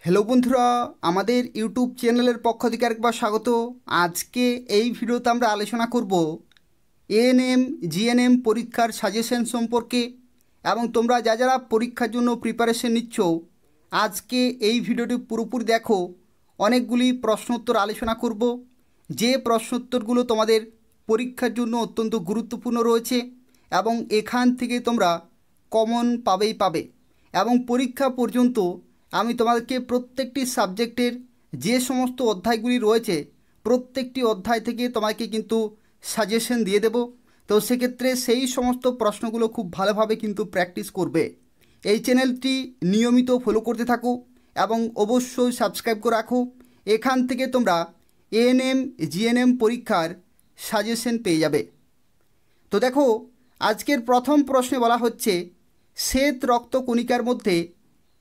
Hello বন্ধুরা, আমাদের YouTube চ্যানেলের পক্ষ থেকে আরেকবার স্বাগত। আজকে এই ভিডিওতে আমরা আলোচনা করব এএনএম জিএনএম পরীক্ষার সাজেশন সম্পর্কে। এবং তোমরা যারা পরীক্ষার জন্য প্রিপারেশন নিচ্ছ, আজকে এই ভিডিওটি পুরোপুরি দেখো। অনেকগুলি প্রশ্নোত্তর আলোচনা করব, যে প্রশ্নোত্তরগুলো তোমাদের পরীক্ষার জন্য অত্যন্ত গুরুত্বপূর্ণ রয়েছে এবং এখান থেকে তোমরা কমন পাবে। এবং পরীক্ষা পর্যন্ত আমি তোমাদেরকে প্রত্যেকটি সাবজেক্টের যে সমস্ত অধ্যায়গুলি রয়েছে প্রত্যেকটি অধ্যায় থেকে তোমাকে কিন্তু সাজেশন দিয়ে দেব। তো সেক্ষেত্রে সেই সমস্ত প্রশ্নগুলো খুব ভালোভাবে কিন্তু প্র্যাকটিস করবে। এই চ্যানেলটি নিয়মিত ফলো করতে থাকো এবং অবশ্যই সাবস্ক্রাইব করে রাখো। এখান থেকে তোমরা এএনএম জিএনএম পরীক্ষার সাজেশন পেয়ে যাবে। তো দেখো, আজকের প্রথম প্রশ্নে বলা হচ্ছে শ্বেত রক্তকণিকার মধ্যে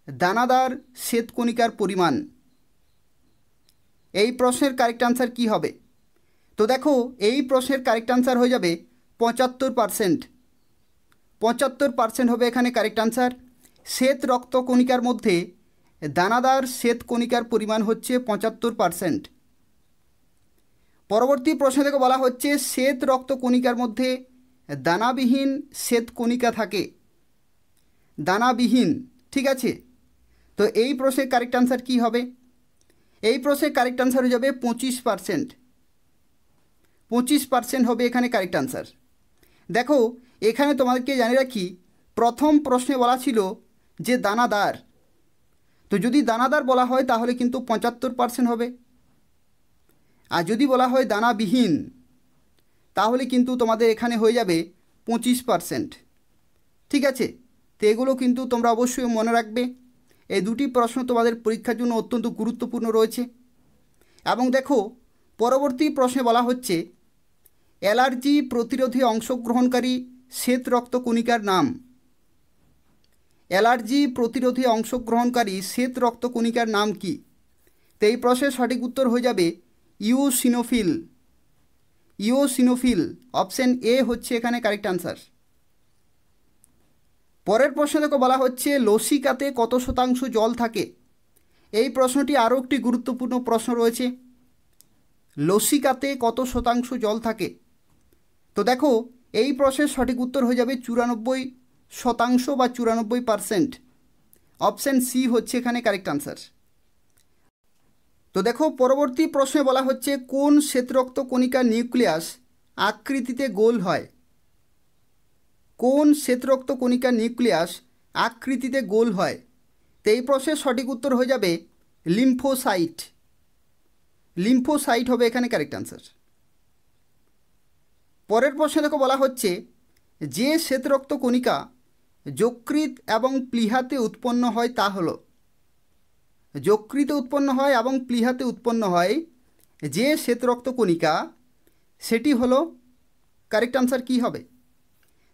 দানাদার শ্বেতকণিকার পরিমাণ। এই প্রশ্নের কারেক্ট আনসার কী হবে? তো দেখো, এই প্রশ্নের কারেক্ট আনসার হয়ে যাবে 75%। 75% হবে এখানে কারেক্ট আনসার। শ্বেত রক্তকণিকার মধ্যে দানাদার শ্বেতকণিকার পরিমাণ হচ্ছে 75%। পরবর্তী প্রশ্ন থেকে বলা হচ্ছে শ্বেত রক্তকণিকার মধ্যে দানাবিহীন শ্বেতকণিকা থাকে। দানাবিহীন, ঠিক আছে। তো এই প্রশ্নের কারেক্ট আনসার কী হবে? এই প্রশ্নের কারেক্ট আনসার হয়ে যাবে 25%। 25% হবে এখানে কারেক্ট আনসার। দেখো, এখানে তোমাদেরকে জানিয়ে রাখি, প্রথম প্রশ্নে বলা ছিল যে দানাদার। তো যদি দানাদার বলা হয় তাহলে কিন্তু 75% হবে, আর যদি বলা হয় দানাবিহীন তাহলে কিন্তু তোমাদের এখানে হয়ে যাবে 25%। ঠিক আছে, তো এগুলো কিন্তু তোমরা অবশ্যই মনে রাখবে। এই দুটি প্রশ্ন তোমাদের পরীক্ষার জন্য অত্যন্ত গুরুত্বপূর্ণ রয়েছে। এবং দেখো, পরবর্তী প্রশ্নে বলা হচ্ছে অ্যালার্জি প্রতিরোধে অংশগ্রহণকারী শ্বেত রক্তকণিকার নাম। অ্যালার্জি প্রতিরোধে অংশগ্রহণকারী শ্বেত রক্তকণিকার নাম কি? তো এই প্রশ্নের সঠিক উত্তর হয়ে যাবে ইওসিনোফিল। ইওসিনোফিল, অপশন এ হচ্ছে এখানে কারেক্ট আনসার। পরের প্রশ্ন দেখো, বলা হচ্ছে লসিকাতে কত শতাংশ জল থাকে? এই প্রশ্নটি আরও একটি গুরুত্বপূর্ণ প্রশ্ন রয়েছে। লসিকাতে কত শতাংশ জল থাকে? তো দেখো, এই প্রশ্নের সঠিক উত্তর হয়ে যাবে 94% বা 94%। অপশান সি হচ্ছে এখানে কারেক্ট আনসার। তো দেখো, পরবর্তী প্রশ্নে বলা হচ্ছে কোন শ্বেতরক্তকণিকার নিউক্লিয়াস আকৃতিতে গোল হয়? কোন শ্বেতরক্তকণিকার নিউক্লিয়াস আকৃতিতে গোল হয়? তো এই প্রশ্নের সঠিক উত্তর হয়ে যাবে লিম্ফোসাইট। লিম্ফোসাইট হবে এখানে কারেক্ট আনসার। পরের প্রশ্নে দেখো, বলা হচ্ছে যে শ্বেতরক্তকণিকা যকৃৎ এবং প্লীহাতে উৎপন্ন হয় তা হলো। যকৃতে উৎপন্ন হয় এবং প্লীহাতে উৎপন্ন হয় যে শ্বেতরক্তকণিকা, সেটি হলো কারেক্ট আনসার কী হবে?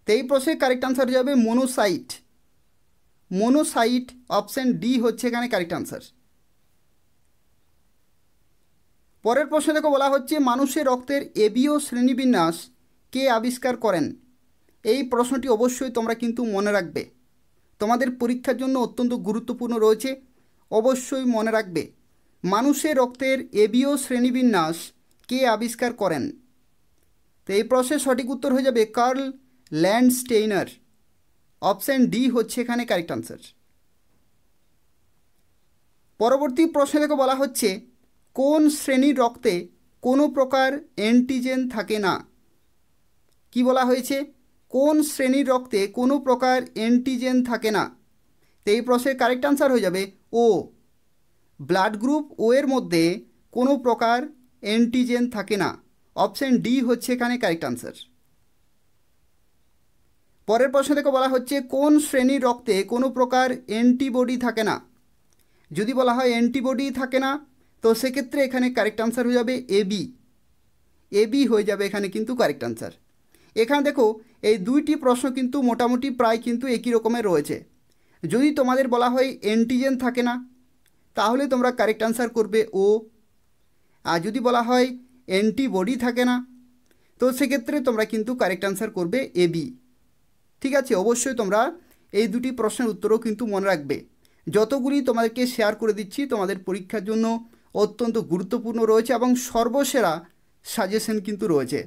তো এই প্রশ্নের কারেক্ট আনসার হয়ে যাবে মোনোসাইট। মোনোসাইট, অপশান ডি হচ্ছে এখানে কারেক্ট আনসার। পরের প্রশ্ন দেখো, বলা হচ্ছে মানুষের রক্তের এবীয় শ্রেণীবিন্যাস কে আবিষ্কার করেন? এই প্রশ্নটি অবশ্যই তোমরা কিন্তু মনে রাখবে, তোমাদের পরীক্ষার জন্য অত্যন্ত গুরুত্বপূর্ণ রয়েছে। অবশ্যই মনে রাখবে, মানুষের রক্তের এবীয় শ্রেণীবিন্যাস কে আবিষ্কার করেন? তো এই প্রশ্নের সঠিক উত্তর হয়ে যাবে কার্ল ল্যান্ডস্টেইনার। অপশান ডি হচ্ছে এখানে কারেক্ট আনসার। পরবর্তী প্রশ্ন থেকে বলা হচ্ছে কোন শ্রেণীর রক্তে কোনো প্রকার অ্যান্টিজেন থাকে না? কি বলা হয়েছে? কোন শ্রেণীর রক্তে কোনো প্রকার অ্যান্টিজেন থাকে না? তো এই প্রশ্নের কারেক্ট আনসার হয়ে যাবে ও। ব্লাড গ্রুপ ও এর মধ্যে কোনো প্রকার অ্যান্টিজেন থাকে না। অপশান ডি হচ্ছে এখানে কারেক্ট আনসার। পরের প্রশ্ন থেকে বলা হচ্ছে কোন শ্রেণীর রক্তে কোনো প্রকার অ্যান্টিবডি থাকে না? যদি বলা হয় অ্যান্টিবডি থাকে না, তো সেক্ষেত্রে এখানে কারেক্ট আনসার হয়ে যাবে এবি। এবি হয়ে যাবে এখানে কিন্তু কারেক্ট আনসার। এখানে দেখো, এই দুইটি প্রশ্ন কিন্তু মোটামুটি প্রায় কিন্তু একই রকমের রয়েছে। যদি তোমাদের বলা হয় অ্যান্টিজেন থাকে না, তাহলে তোমরা কারেক্ট আনসার করবে ও। আর যদি বলা হয় অ্যান্টিবডি থাকে না, তো সেক্ষেত্রে তোমরা কিন্তু কারেক্ট আনসার করবে এবি। ঠিক আছে, অবশ্যই তোমরা এই দুটি প্রশ্নের উত্তরও কিন্তু মনে রাখবে। যতগুলি তোমাদেরকে শেয়ার করে দিচ্ছি তোমাদের পরীক্ষার জন্য অত্যন্ত গুরুত্বপূর্ণ রয়েছে এবং সর্বসেরা সাজেশন কিন্তু রয়েছে।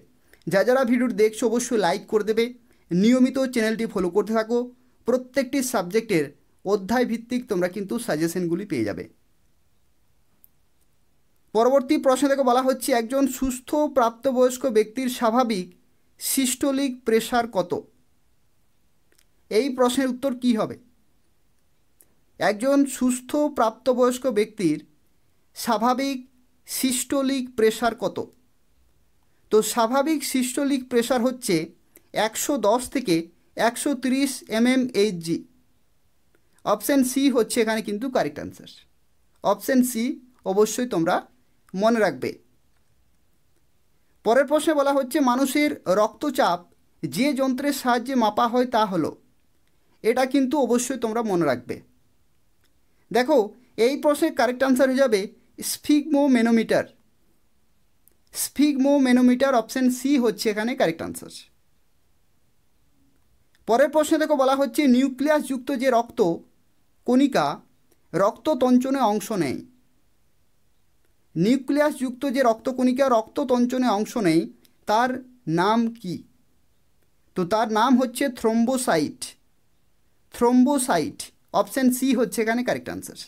যারা ভিডিওটি দেখছো অবশ্যই লাইক করে দেবে, নিয়মিত চ্যানেলটি ফলো করতে থাকো। প্রত্যেকটি সাবজেক্টের অধ্যায় ভিত্তিক তোমরা কিন্তু সাজেশনগুলি পেয়ে যাবে। পরবর্তী প্রশ্ন থেকে বলা হচ্ছে, একজন সুস্থ প্রাপ্তবয়স্ক ব্যক্তির স্বাভাবিক সিস্টোলিক প্রেশার কত? এই প্রশ্নের উত্তর কি হবে? একজন সুস্থ প্রাপ্তবয়স্ক ব্যক্তির স্বাভাবিক সিস্টোলিক প্রেশার কত? তো স্বাভাবিক সিস্টোলিক প্রেশার হচ্ছে 110 থেকে 130 mmHg। অপশান সি হচ্ছে এখানে কিন্তু কারেক্ট অ্যান্সার। অপশান সি অবশ্যই তোমরা মনে রাখবে। পরের প্রশ্নে বলা হচ্ছে, মানুষের রক্তচাপ যে যন্ত্রের সাহায্যে মাপা হয় তা হলো। এটা কিন্তু অবশ্যই তোমরা মনে রাখবে। দেখো, এই প্রশ্নের কারেক্ট অ্যান্সার হয়ে যাবে স্ফিগমোমেনোমিটার। স্ফিগমোমেনোমিটার অপশান সি হচ্ছে এখানে কারেক্ট অ্যান্সার। পরের প্রশ্নে দেখো বলা হচ্ছে, নিউক্লিয়াসযুক্ত যে রক্ত কণিকা রক্ততঞ্চনে অংশ নেয়। নিউক্লিয়াসযুক্ত যে রক্তকণিকা রক্ততঞ্চনে অংশ নেয় তার নাম কি? তো তার নাম হচ্ছে থ্রোম্বোসাইট। থ্রোম্বোসাইট অপশান সি হচ্ছে এখানে কারেক্ট অ্যান্সার।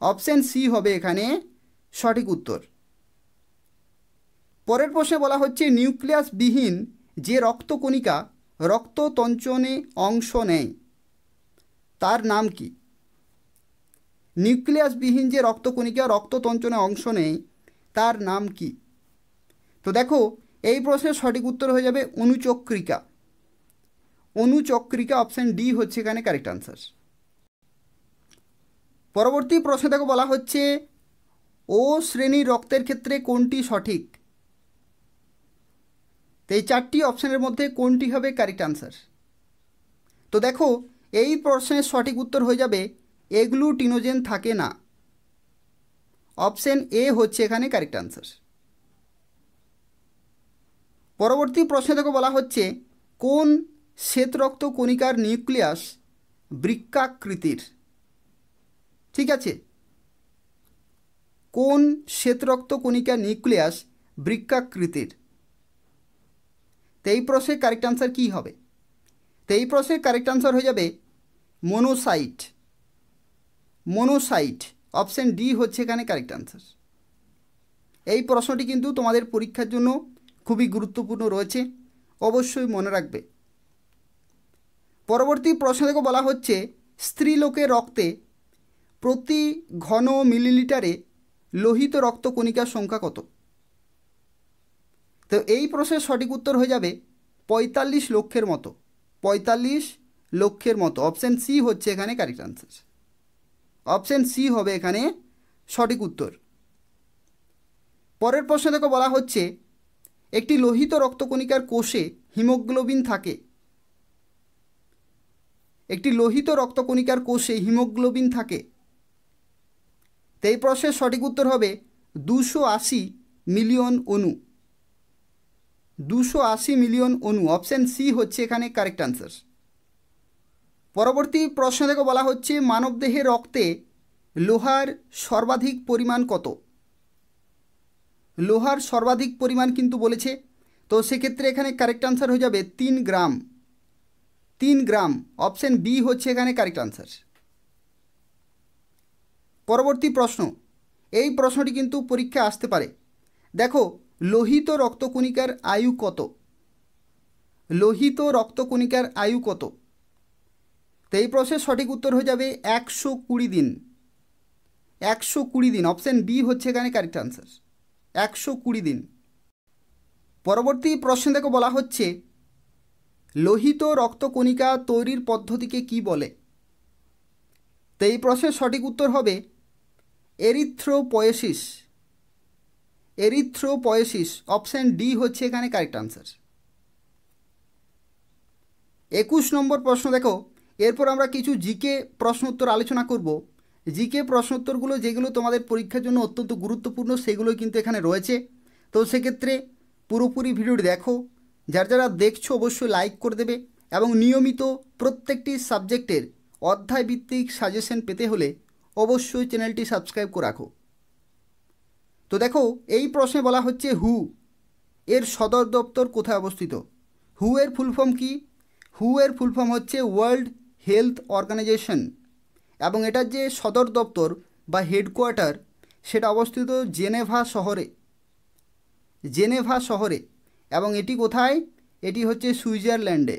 অপশান সি হবে এখানে সঠিক উত্তর। পরের প্রশ্নে বলা হচ্ছে, নিউক্লিয়াসবিহীন যে রক্তকণিকা রক্ততঞ্চনে অংশ নেয় তার নাম কি? নিউক্লিয়াসবিহীন যে রক্তকণিকা রক্ততঞ্চনে অংশ নেয় তার নাম কি? তো দেখো, এই প্রশ্নের সঠিক উত্তর হয়ে যাবে অনুচক্রিকা। অনুচক্রিকা অপশান ডি হচ্ছে এখানে কারেক্ট অ্যান্সার। পরবর্তী প্রশ্নে দেখো বলা হচ্ছে, ও শ্রেণীর রক্তের ক্ষেত্রে কোনটি সঠিক? তো এই চারটি অপশানের মধ্যে কোনটি হবে কারেক্ট অ্যান্সার? তো দেখো, এই প্রশ্নের সঠিক উত্তর হয়ে যাবে এগ্লুটিনোজেন থাকে না। অপশান এ হচ্ছে এখানে কারেক্ট অ্যান্সার। পরবর্তী প্রশ্নে দেখো বলা হচ্ছে, কোন শ্বেতরক্ত কণিকার নিউক্লিয়াস বৃক্কাকৃতির? ঠিক আছে, কোন শ্বেতরক্ত কণিকার নিউক্লিয়াস বৃক্কাকৃতির? তো এই প্রশ্নের কারেক্ট অ্যান্সার কী হবে? তো এই প্রশ্নের কারেক্ট অ্যান্সার হয়ে যাবে মোনোসাইট। মোনোসাইট অপশান ডি হচ্ছে এখানে কারেক্ট অ্যান্সার। এই প্রশ্নটি কিন্তু তোমাদের পরীক্ষার জন্য খুবই গুরুত্বপূর্ণ রয়েছে, অবশ্যই মনে রাখবে। পরবর্তী প্রশ্ন থেকে বলা হচ্ছে, স্ত্রীলোকের রক্তে প্রতি ঘন মিলিলিটারে লোহিত রক্তকণিকার সংখ্যা কত? তো এই প্রশ্নের সঠিক উত্তর হয়ে যাবে 45 লক্ষের মতো। 45 লক্ষের মতো অপশান সি হচ্ছে এখানে কারেক্ট অ্যান্সার। অপশান সি হবে এখানে সঠিক উত্তর। পরের প্রশ্ন থেকে বলা হচ্ছে, একটি লোহিত রক্তকণিকার কোষে হিমোগ্লোবিন থাকে। একটি লোহিত রক্তকণিকার কোষে হিমোগ্লোবিন থাকে। তো এই প্রশ্নের সঠিক উত্তর হবে 280 মিলিয়ন অণু। 280 মিলিয়ন অণু অপশান সি হচ্ছে এখানে কারেক্ট অ্যান্সার। পরবর্তী প্রশ্ন থেকে বলা হচ্ছে, মানবদেহের রক্তে লোহার সর্বাধিক পরিমাণ কত? লোহার সর্বাধিক পরিমাণ কিন্তু বলেছে, তো সেক্ষেত্রে এখানে কারেক্ট অ্যান্সার হয়ে যাবে 3 গ্রাম। 3 গ্রাম অপশান বি হচ্ছে এখানে কারেক্ট অ্যান্সার। পরবর্তী প্রশ্ন, এই প্রশ্নটি কিন্তু পরীক্ষায় আসতে পারে। দেখো, লোহিত রক্তকণিকার আয়ু কত? লোহিত রক্তকণিকার আয়ু কত? তো এই প্রশ্নের সঠিক উত্তর হয়ে যাবে 120 দিন। 120 দিন অপশান বি হচ্ছে এখানে কারেক্ট অ্যান্সার। 120 দিন। পরবর্তী প্রশ্ন থেকে বলা হচ্ছে, লোহিত রক্তকণিকা তৈরির পদ্ধতিকে কি বলে? তো এই প্রশ্নের সঠিক উত্তর হবে এরিথ্রোপয়েসিস। এরিথ্রোপয়েসিস অপশান ডি হচ্ছে এখানে কারেক্ট আনসার। 21 নম্বর প্রশ্ন দেখো, এরপর আমরা কিছু জিকে প্রশ্ন উত্তর আলোচনা করব। জিকে প্রশ্ন উত্তরগুলো যেগুলো তোমাদের পরীক্ষার জন্য অত্যন্ত গুরুত্বপূর্ণ সেগুলোই কিন্তু এখানে রয়েছে। তো সেক্ষেত্রে পুরোপুরি ভিডিওটি দেখো। যারা দেখছো অবশ্যই লাইক করে দেবে এবং নিয়মিত প্রত্যেকটি সাবজেক্টের অধ্যায় ভিত্তিক সাজেশন পেতে হলে অবশ্যই চ্যানেলটি সাবস্ক্রাইব করে রাখো। তো দেখো, এই প্রশ্নে বলা হচ্ছে হু এর সদর দপ্তর কোথায় অবস্থিত। হু এর ফুল ফর্ম কি? হু এর ফুল ফর্ম হচ্ছে ওয়ার্ল্ড হেলথ অর্গানাইজেশন, এবং এটার যে সদর দপ্তর বা হেডকোয়ার্টার সেটা অবস্থিত জেনেভা শহরে। জেনেভা শহরে। এবং এটি কোথায়? এটি হচ্ছে সুইজারল্যান্ডে।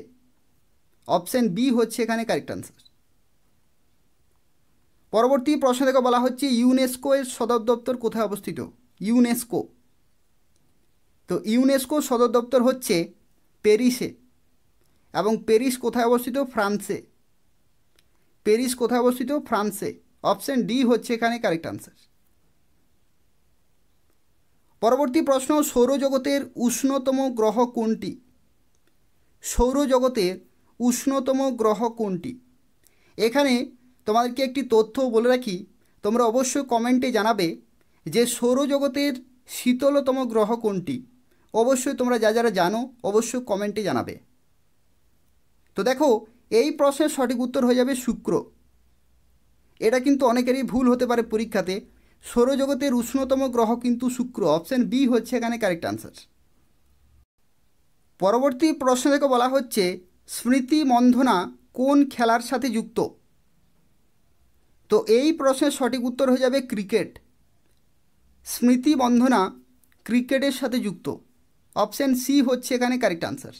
অপশান বি হচ্ছে এখানে কারেক্ট আনসার। পরবর্তী প্রশ্ন থেকে বলা হচ্ছে ইউনেস্কো এর সদর দপ্তর কোথায় অবস্থিত। ইউনেস্কো। তো ইউনেস্কো সদর দপ্তর হচ্ছে প্যারিসে, এবং প্যারিস কোথায় অবস্থিত? ফ্রান্সে। প্যারিস কোথায় অবস্থিত? ফ্রান্সে। অপশান ডি হচ্ছে এখানে কারেক্ট আনসার। পরবর্তী প্রশ্ন, সৌরজগতের উষ্ণতম গ্রহ কোনটি? সৌরজগতের উষ্ণতম গ্রহ কোনটি? এখানে তোমাদেরকে একটি তথ্য বলে রাখি, তোমরা অবশ্যই কমেন্টে জানাবে যে সৌরজগতের শীতলতম গ্রহ কোনটি। অবশ্যই তোমরা যারা জানো অবশ্যই কমেন্টে জানাবে। তো দেখো, এই প্রশ্নের সঠিক উত্তর হয়ে যাবে শুক্র। এটা কিন্তু অনেকেরই ভুল হতে পারে পরীক্ষাতে। সৌরজগতের উষ্ণতম গ্রহ কিন্তু শুক্র। অপশান বি হচ্ছে এখানে কারেক্ট আনসার। পরবর্তী প্রশ্ন থেকে বলা হচ্ছে স্মৃতি মন্ধনা কোন খেলার সাথে যুক্ত? তো এই প্রশ্নের সঠিক উত্তর হয়ে যাবে ক্রিকেট। স্মৃতি বন্ধনা ক্রিকেটের সাথে যুক্ত। অপশান সি হচ্ছে এখানে কারেক্ট আনসার।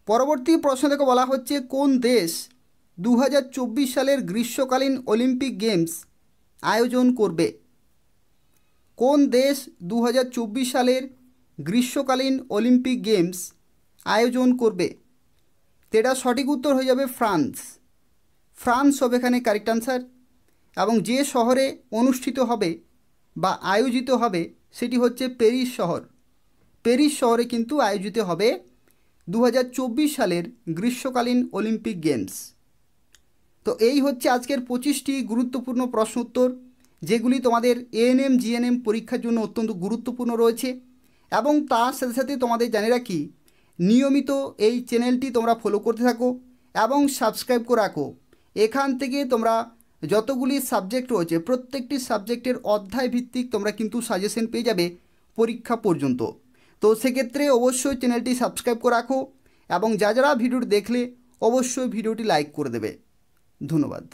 পরবর্তী প্রশ্ন থেকে বলা হচ্ছে কোন দেশ 2024 সালের গ্রীষ্মকালীন অলিম্পিক গেমস আয়োজন করবে? কোন দেশ 2024 সালের গ্রীষ্মকালীন অলিম্পিক গেমস আয়োজন করবে? এটা সঠিক উত্তর হয়ে যাবে ফ্রান্স। ফ্রান্স হবে এখানে কারেক্ট আনসার। এবং যে শহরে অনুষ্ঠিত হবে বা আয়োজিত হবে সেটি হচ্ছে প্যারিস শহর। প্যারিস শহরে কিন্তু আয়োজিত হবে 2024 সালের গ্রীষ্মকালীন অলিম্পিক গেমস। তো এই হচ্ছে আজকের 25টি গুরুত্বপূর্ণ প্রশ্ন উত্তর, যেগুলি তোমাদের এএনএম জিএনএম পরীক্ষার জন্য অত্যন্ত গুরুত্বপূর্ণ রয়েছে। এবং তার সাথে সাথে তোমাদের জানিয়ে রাখি, নিয়মিত এই চ্যানেলটি তোমরা ফলো করতে থাকো এবং সাবস্ক্রাইব করে রাখো। এখান থেকে তোমরা যতগুলি সাবজেক্ট রয়েছে প্রত্যেকটি সাবজেক্টের অধ্যায় ভিত্তিক তোমরা কিন্তু সাজেশন পেয়ে যাবে পরীক্ষা পর্যন্ত। তো সেক্ষেত্রে অবশ্যই চ্যানেলটি সাবস্ক্রাইব করে রাখো, এবং যারা ভিডিওটি দেখলে অবশ্যই ভিডিওটি লাইক করে দেবে। ধন্যবাদ।